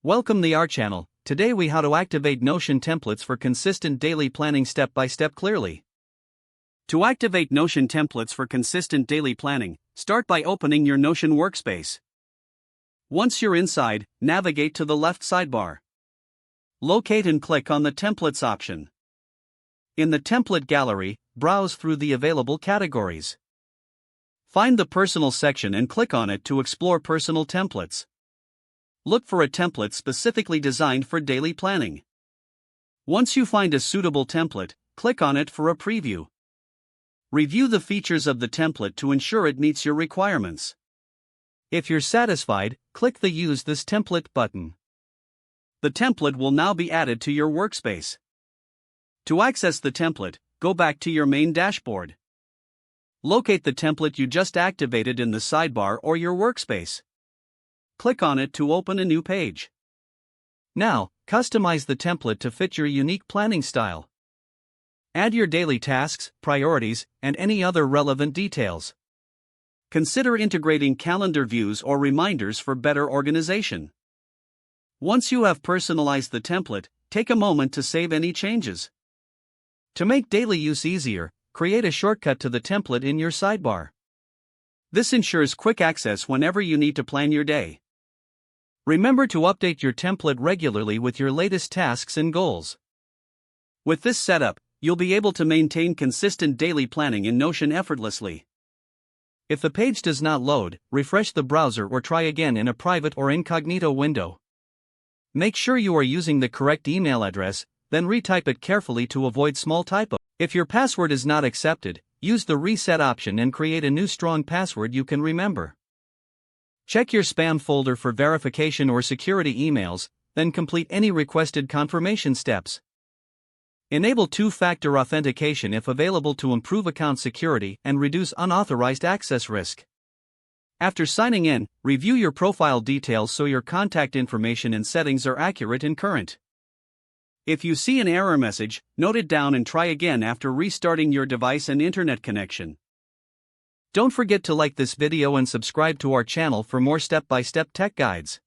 Welcome to our channel. Today we how to activate Notion templates for consistent daily planning step by step clearly. To activate Notion templates for consistent daily planning, start by opening your Notion workspace. Once you're inside, navigate to the left sidebar. Locate and click on the Templates option. In the Template Gallery, browse through the available categories. Find the Personal section and click on it to explore personal templates. Look for a template specifically designed for daily planning. Once you find a suitable template, click on it for a preview. Review the features of the template to ensure it meets your requirements. If you're satisfied, click the Use this template button. The template will now be added to your workspace. To access the template, go back to your main dashboard. Locate the template you just activated in the sidebar or your workspace. Click on it to open a new page. Now, customize the template to fit your unique planning style. Add your daily tasks, priorities, and any other relevant details. Consider integrating calendar views or reminders for better organization. Once you have personalized the template, take a moment to save any changes. To make daily use easier, create a shortcut to the template in your sidebar. This ensures quick access whenever you need to plan your day. Remember to update your template regularly with your latest tasks and goals. With this setup, you'll be able to maintain consistent daily planning in Notion effortlessly. If the page does not load, refresh the browser or try again in a private or incognito window. Make sure you are using the correct email address, then retype it carefully to avoid small typos. If your password is not accepted, use the reset option and create a new strong password you can remember. Check your spam folder for verification or security emails, then complete any requested confirmation steps. Enable two-factor authentication if available to improve account security and reduce unauthorized access risk. After signing in, review your profile details so your contact information and settings are accurate and current. If you see an error message, note it down and try again after restarting your device and internet connection. Don't forget to like this video and subscribe to our channel for more step-by-step tech guides.